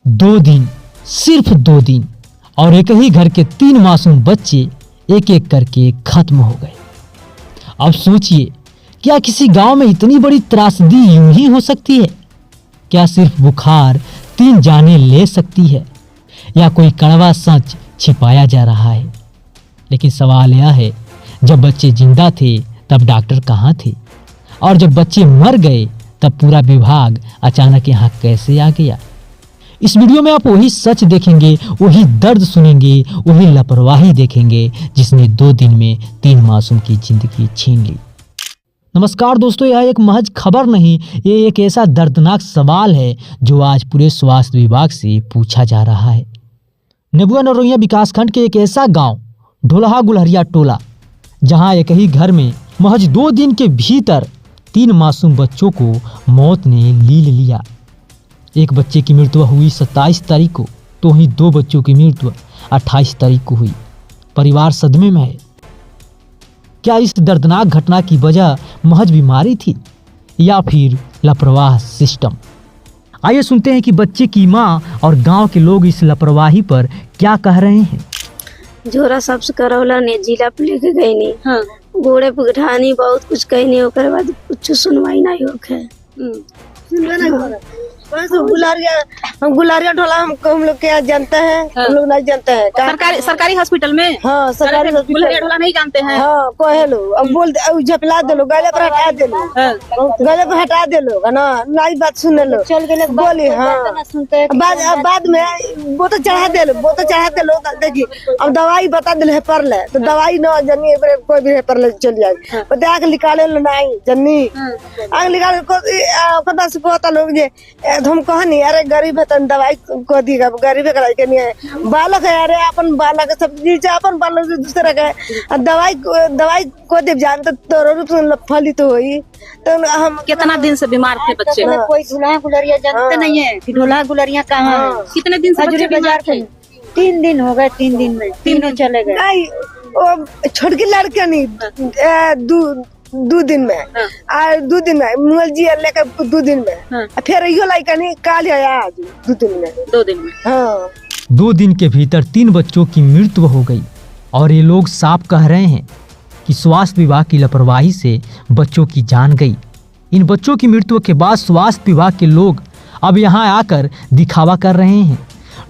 2 दिन, सिर्फ 2 दिन और एक ही घर के 3 मासूम बच्चे एक एक करके खत्म हो गए। अब सोचिए, क्या किसी गांव में इतनी बड़ी त्रासदी यूं ही हो सकती है? क्या सिर्फ बुखार 3 जाने ले सकती है या कोई कड़वा सच छिपाया जा रहा है? लेकिन सवाल यह है, जब बच्चे जिंदा थे तब डॉक्टर कहाँ थे, और जब बच्चे मर गए तब पूरा विभाग अचानक यहाँ कैसे आ गया? इस वीडियो में आप वही सच देखेंगे, वही दर्द सुनेंगे, वही लापरवाही देखेंगे जिसने 2 दिन में 3 मासूम की जिंदगी छीन ली। नमस्कार दोस्तों, यह एक महज खबर नहीं, ये एक ऐसा दर्दनाक सवाल है जो आज पूरे स्वास्थ्य विभाग से पूछा जा रहा है। नेबुआ नरोइया विकासखंड के एक ऐसा गांव ढोलहा गुलहरिया टोला, जहां एक ही घर में महज 2 दिन के भीतर 3 मासूम बच्चों को मौत ने लील लिया। एक बच्चे की मृत्यु हुई 27 तारीख को, तो वहीं 2 बच्चों की मृत्यु 28 तारीख को हुई। परिवार सदमे में है। क्या इस दर्दनाक घटना की वजह महज बीमारी थी या फिर लापरवाह सिस्टम? आइए सुनते हैं कि बच्चे की मां और गांव के लोग इस लापरवाही पर क्या कह रहे हैं। झोरा सबसे करौला ने जिला पे लेके गई नहीं। हाँ। घोड़े पे ढानी बहुत कुछ कहनी, ओकर बाद कुछ सुनवाई नहीं होखे। गुलारिया ढोला हम लोग क्या जानते हैं? हाँ। हम लोग नहीं जानते हैं। सरकारी हॉस्पिटल में। हाँ, सरकारी गुलारिया ढोला नहीं जानते हैं। हाँ, कहे लो अब बोल झपला दे लो, गले पर हटा दे लो। हाँ। गले पर हटा दे लो ना, नई बात सुन लो, चल गए बोली। हाँ, बाद में वो तो चढ़ा दे लो, वो तो चढ़ा दे लो। देखिए अब दवाई बता दिल है पर ले, तो दवाई न जन्नी कोई भी है पर ले चल जाए, बता आग निकाले लो नहीं जन्नी आग निकाले को लोग जे हम कहनी अरे गरीब है तन दवाई को दी, गरीब है के नहीं है, बालक है अरे अपन बालक सब चीज अपन बालक से दूसरा का दवाई को दे जान तो रूप से फली तो हुई। तो हम कितना दिन से बीमार थे बच्चे? कोई ढोला गुलरिया जानते नहीं है कि ढोला गुलरिया कहाँ है। कितने दिन से बच्चे बीमार थे? 3 दिन हो गए, 3 दिन में तीनों चले गए। नहीं वो छोटकी लड़के नहीं 2 दिन में। हाँ। 2 दिन में मुगल जी लेकर 2 दिन में। हाँ। फिर यो लाइक नहीं काल आया 2 दिन में। 2 दिन में। हाँ। 2 दिन के भीतर 3 बच्चों की मृत्यु हो गई और ये लोग साफ कह रहे हैं कि स्वास्थ्य विभाग की लापरवाही से बच्चों की जान गई। इन बच्चों की मृत्यु के बाद स्वास्थ्य विभाग के लोग अब यहाँ आकर दिखावा कर रहे हैं,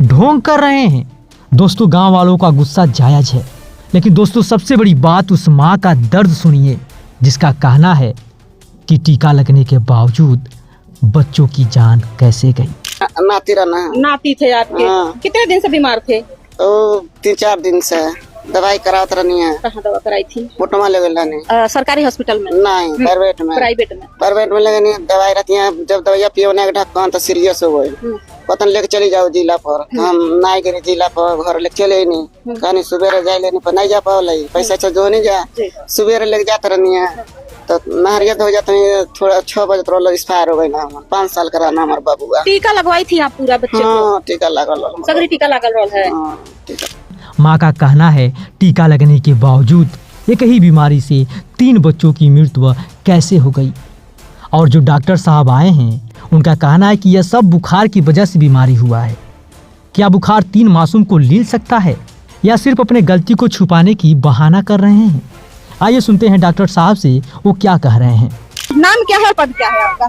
ढोंग कर रहे हैं। दोस्तों, गाँव वालों का गुस्सा जायज है, लेकिन दोस्तों सबसे बड़ी बात उस माँ का दर्द सुनिए जिसका कहना है कि टीका लगने के बावजूद बच्चों की जान कैसे गई। नाती थे आपके। हाँ। कितने दिन से बीमार थे? 3-4 दिन से दवाई करावत रहनी है। कहाँ दवा कराई थी? मोटमा लेवल लाने। सरकारी हॉस्पिटल में नहीं, प्राइवेट में। प्राइवेट में लेने दवाई रहती है। जब दवाइयाँ पियोने के ढक्कन तो सीरियस हो गए, पतन लेके चली जाओ जिला पर। हम नहीं गए जिला पर, घर लेके चले नहीं, कहानी सुबह जाए लेने पर नहीं जा पाओ, पैसा जो नहीं जा सुबह लेके जाते रहनी है तो नहरियत हो जाते हैं। थोड़ा 6 बजे तो एक्सपायर हो गई ना, 5 साल का ना हमारे बाबू का। टीका लगवाई थी आप पूरा बच्चे को? हाँ, टीका लगल, सगरी टीका लगल है। माँ का कहना है टीका लगने के बावजूद एक ही बीमारी से 3 बच्चों की मृत्यु कैसे हो गई। और जो डॉक्टर साहब आए हैं उनका कहना है कि यह सब बुखार की वजह से बीमारी हुआ है। क्या बुखार 3 मासूम को लील सकता है या सिर्फ अपने गलती को छुपाने की बहाना कर रहे हैं? आइए सुनते हैं डॉक्टर साहब से वो क्या कह रहे हैं। नाम क्या है, पद क्या है आपका?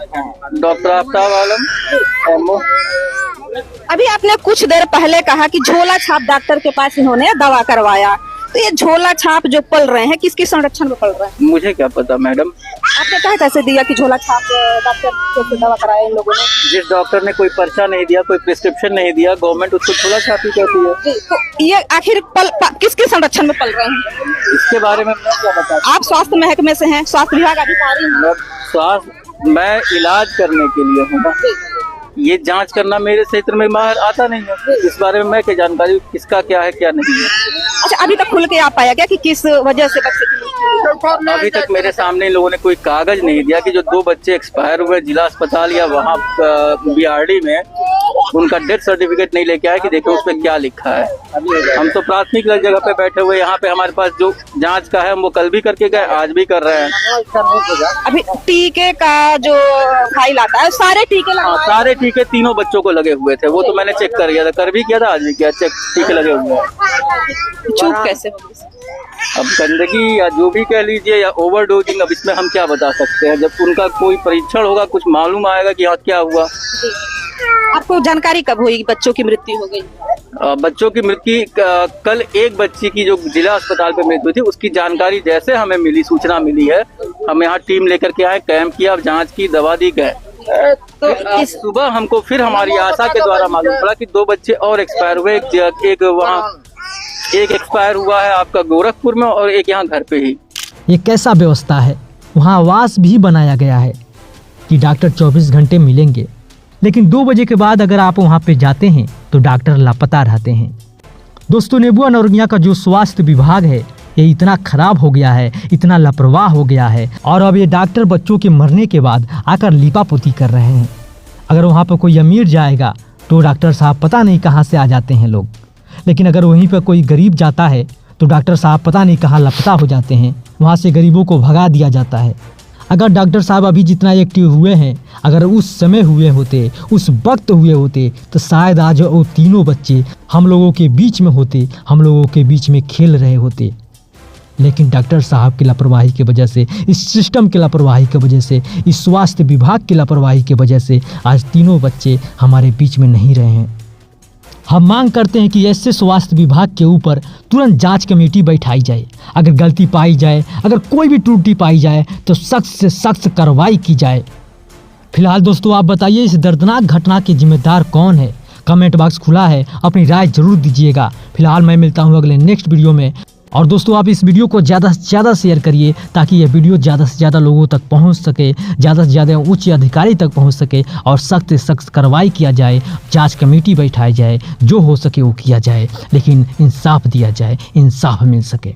डॉक्टर आफ्ताब आलम। अभी आपने कुछ देर पहले कहा कि झोला छाप डॉक्टर के पास इन्होंने दवा करवाया, तो ये झोला छाप जो पल रहे हैं किसके संरक्षण में पल रहे हैं? मुझे क्या पता मैडम। आपने कहा कैसे दिया कि झोला छाप डॉक्टर से दवा कराया इन लोगों ने? जिस डॉक्टर ने कोई पर्चा नहीं दिया, कोई प्रिस्क्रिप्शन नहीं दिया, गवर्नमेंट उसको झोला छापी कहती है। तो ये आखिर किसके संरक्षण में पल रहे हैं? इसके बारे में मैं क्या बता। आप स्वास्थ्य महकमे से हैं, स्वास्थ्य विभाग अधिकारी हैं। मैं इलाज करने के लिए हूँ, ये जांच करना मेरे क्षेत्र में बाहर आता नहीं है। इस बारे में मैं क्या जानकारी किसका क्या है क्या नहीं है। अच्छा, अभी तक खुल के आप पाया क्या कि किस वजह से बच्चे की? अभी तक मेरे सामने इन लोगों ने कोई कागज नहीं दिया कि जो 2 बच्चे एक्सपायर हुए जिला अस्पताल या वहाँ बीआरडी में, उनका डेथ सर्टिफिकेट नहीं लेके आए कि देखो उस पर क्या लिखा है। हम तो प्राथमिक जगह पे बैठे हुए, यहाँ पे हमारे पास जो जांच का है वो कल भी करके गए, आज भी कर रहे हैं। अभी टीके का जो फाइल आता है, सारे टीके सारे टीके तीनों बच्चों को लगे हुए थे, वो तो मैंने चेक कर लिया था, कर भी किया था, आज भी किया, चेक टीके लगे हुए हैं। चूक कैसे होगी? अब गंदगी या जो भी कह लीजिए या ओवरडोजिंग, अब इसमें हम क्या बता सकते हैं। जब उनका कोई परीक्षण होगा, कुछ मालूम आएगा कि हाँ क्या हुआ। आपको जानकारी कब हुई बच्चों की मृत्यु हो गई? बच्चों की मृत्यु कल एक बच्ची की जो जिला अस्पताल पे मृत्यु थी, उसकी जानकारी जैसे हमें मिली, सूचना मिली है, हम यहाँ टीम लेकर के आए, कैंप किया, जांच की, दवा दी गए। तो सुबह हमको फिर हमारी आशा के द्वारा मालूम पड़ा कि 2 बच्चे और एक्सपायर हुए, एक वहाँ एक एक्सपायर हुआ है आपका गोरखपुर में और एक यहाँ घर पे ही। ये कैसा व्यवस्था है? वहाँ आवास भी बनाया गया है कि डॉक्टर 24 घंटे मिलेंगे, लेकिन 2 बजे के बाद अगर आप वहाँ पे जाते हैं तो डॉक्टर लापता रहते हैं। दोस्तों, नेबुआ नौरंगिया का जो स्वास्थ्य विभाग है ये इतना खराब हो गया है, इतना लापरवाह हो गया है, और अब ये डॉक्टर बच्चों के मरने के बाद आकर लीपापोती कर रहे हैं। अगर वहाँ पर कोई अमीर जाएगा तो डॉक्टर साहब पता नहीं कहाँ से आ जाते हैं लोग, लेकिन अगर वहीं पर कोई गरीब जाता है तो डॉक्टर साहब पता नहीं कहाँ लापता हो जाते हैं, वहाँ से गरीबों को भगा दिया जाता है। अगर डॉक्टर साहब अभी जितना एक्टिव हुए हैं, अगर उस समय हुए होते, उस वक्त हुए होते, तो शायद आज वो तीनों बच्चे हम लोगों के बीच में होते, हम लोगों के बीच में खेल रहे होते। लेकिन डॉक्टर साहब की लापरवाही की वजह से, इस सिस्टम की लापरवाही की वजह से, इस स्वास्थ्य विभाग की लापरवाही की वजह से आज तीनों बच्चे हमारे बीच में नहीं रहे हैं। हम मांग करते हैं कि ऐसे स्वास्थ्य विभाग के ऊपर तुरंत जांच कमेटी बैठाई जाए। अगर गलती पाई जाए, अगर कोई भी त्रुटि पाई जाए तो सख्त से सख्त कार्रवाई की जाए। फिलहाल दोस्तों, आप बताइए इस दर्दनाक घटना के जिम्मेदार कौन है? कमेंट बॉक्स खुला है, अपनी राय जरूर दीजिएगा। फिलहाल मैं मिलता हूँ अगले नेक्स्ट वीडियो में। और दोस्तों, आप इस वीडियो को ज़्यादा से ज़्यादा शेयर करिए ताकि यह वीडियो ज़्यादा से ज़्यादा लोगों तक पहुंच सके, ज़्यादा से ज़्यादा उच्च अधिकारी तक पहुंच सके और सख्त से सख्त कार्रवाई किया जाए, जांच कमेटी बैठाई जाए, जो हो सके वो किया जाए, लेकिन इंसाफ दिया जाए, इंसाफ मिल सके।